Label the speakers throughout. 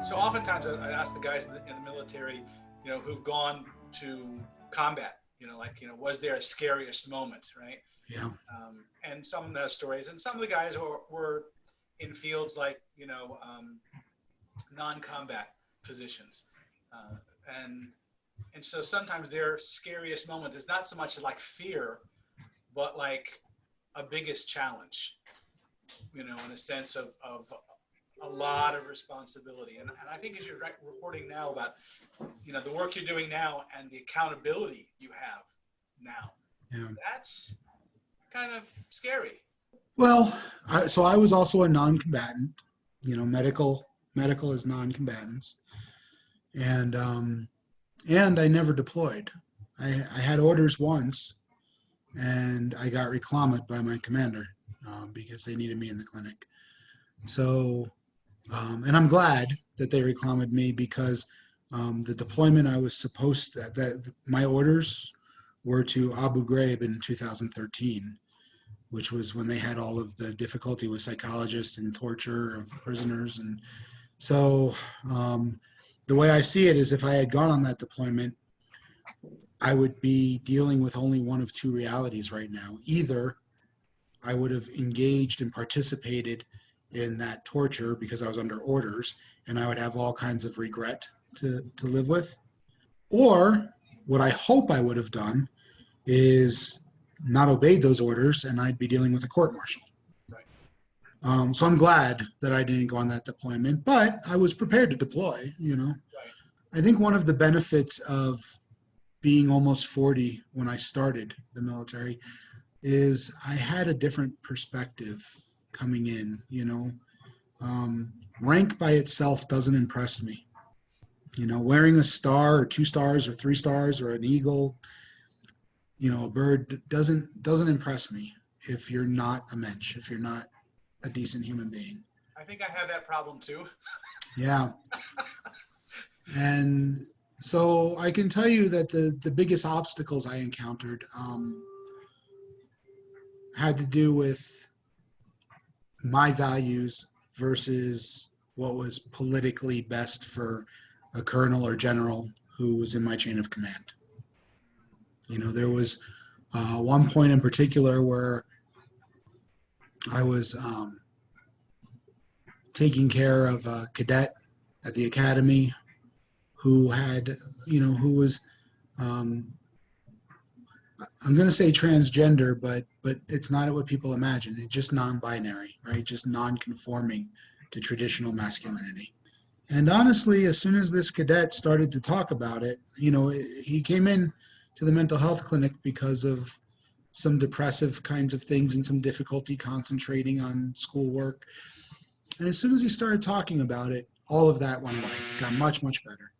Speaker 1: So oftentimes I ask the guys in the military, who've gone to combat, was there a scariest moment, right?
Speaker 2: Yeah.
Speaker 1: And some of them have stories, and some of the guys were in fields like, non-combat positions. And so sometimes their scariest moment is not so much like fear, but like a biggest challenge, in a sense of a lot of responsibility. And I think as you're reporting now about, the work you're doing now and the accountability you have now, that's kind of scary.
Speaker 2: Well, so I was also a non-combatant, medical is non-combatants. And I never deployed. I had orders once, and I got reclammed by my commander because they needed me in the clinic. So, and I'm glad that they reclammed me, because the deployment I was supposed to, that my orders were to Abu Ghraib in 2013, which was when they had all of the difficulty with psychologists and torture of prisoners. And so the way I see it is, if I had gone on that deployment, I would be dealing with only one of two realities right now. Either I would have engaged and participated in that torture because I was under orders, and I would have all kinds of regret to live with. Or what I hope I would have done is not obeyed those orders, and I'd be dealing with a court-martial.
Speaker 1: Right.
Speaker 2: So I'm glad that I didn't go on that deployment, but I was prepared to deploy,
Speaker 1: Right.
Speaker 2: I think one of the benefits of being almost 40 when I started the military is I had a different perspective coming in, rank by itself doesn't impress me. Wearing a star or 2 stars or 3 stars or an eagle, a bird doesn't impress me if you're not a mensch, if you're not a decent human being.
Speaker 1: I think I have that problem too.
Speaker 2: Yeah. And so I can tell you that the biggest obstacles I encountered had to do with my values versus what was politically best for a colonel or general who was in my chain of command. There was one point in particular where I was taking care of a cadet at the academy who had, who was, I'm going to say transgender, but it's not what people imagine. It's just non-binary, right? Just non-conforming to traditional masculinity. And honestly, as soon as this cadet started to talk about it, he came in to the mental health clinic because of some depressive kinds of things and some difficulty concentrating on schoolwork. And as soon as he started talking about it, all of that went away, got much, much better.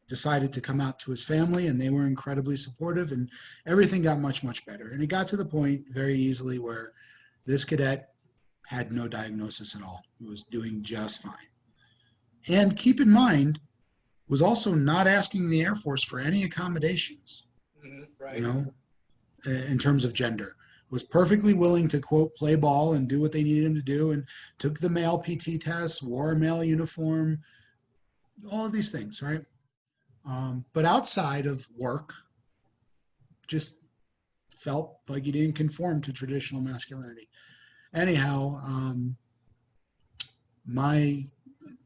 Speaker 2: Decided to come out to his family, and they were incredibly supportive, and everything got much, much better. And it got to the point very easily where this cadet had no diagnosis at all. He was doing just fine. And keep in mind, was also not asking the Air Force for any accommodations,
Speaker 1: right.
Speaker 2: In terms of gender. Was perfectly willing to, quote, play ball and do what they needed him to do, and took the male PT test, wore a male uniform, all of these things, right? But outside of work, just felt like he didn't conform to traditional masculinity. Anyhow,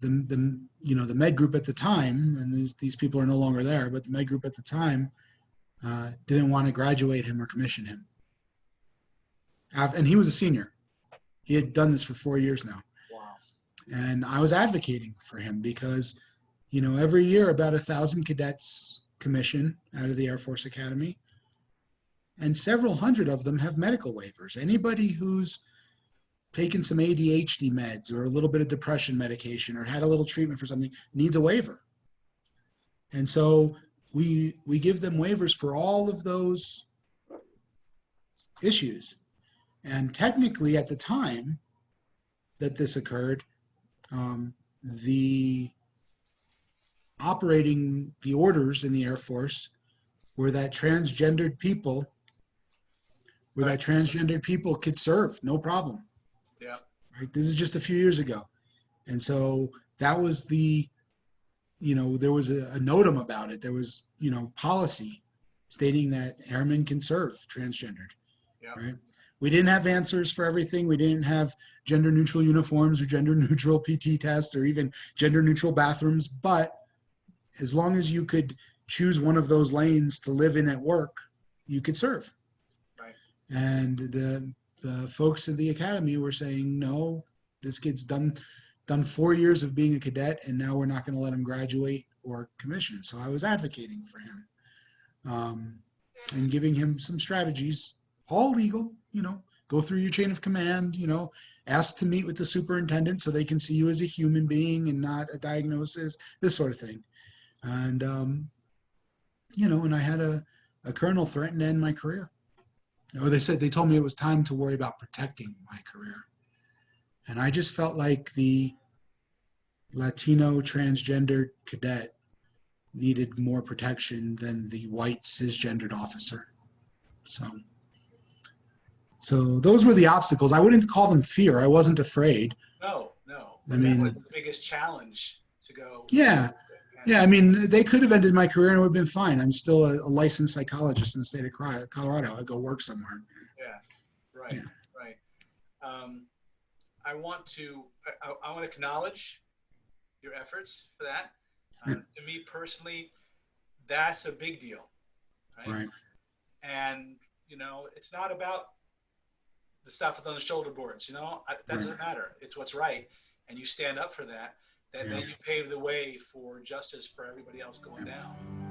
Speaker 2: the med group at the time, and these people are no longer there, but the med group at the time didn't want to graduate him or commission him. And he was a senior. He had done this for 4 years now.
Speaker 1: Wow.
Speaker 2: And I was advocating for him because, every year about 1,000 cadets commission out of the Air Force Academy, and several hundred of them have medical waivers. Anybody who's taken some ADHD meds or a little bit of depression medication or had a little treatment for something needs a waiver. And so we give them waivers for all of those issues. And technically, at the time that this occurred, the orders in the Air Force were that transgendered people could serve, no problem.
Speaker 1: Yeah.
Speaker 2: Right? This is just a few years ago. And so that was there was a notum about it. There was, policy stating that airmen can serve transgendered,
Speaker 1: Yeah.
Speaker 2: right? We didn't have answers for everything. We didn't have gender neutral uniforms or gender neutral PT tests or even gender neutral bathrooms. But as long as you could choose one of those lanes to live in at work, you could serve.
Speaker 1: Right.
Speaker 2: And the folks at the academy were saying, no, this kid's done 4 years of being a cadet, and now we're not going to let him graduate or commission. So I was advocating for him, and giving him some strategies, all legal, go through your chain of command, ask to meet with the superintendent so they can see you as a human being and not a diagnosis, this sort of thing. And, and I had a colonel threaten to end my career. Or they told me it was time to worry about protecting my career. And I just felt like the Latino transgender cadet needed more protection than the white cisgendered officer. So those were the obstacles. I wouldn't call them fear. I wasn't afraid.
Speaker 1: No.
Speaker 2: I
Speaker 1: But that was
Speaker 2: mean,
Speaker 1: the biggest challenge to go.
Speaker 2: yeah. I mean, they could have ended my career and it would have been fine. I'm still a licensed psychologist in the state of Colorado. I go work somewhere.
Speaker 1: Yeah. Right.
Speaker 2: Yeah.
Speaker 1: Right. I want to acknowledge your efforts for that. To me personally, that's a big deal.
Speaker 2: Right.
Speaker 1: And, it's not about the stuff on the shoulder boards, that doesn't matter. It's what's right. And you stand up for that. Then you pave the way for justice for everybody else going down.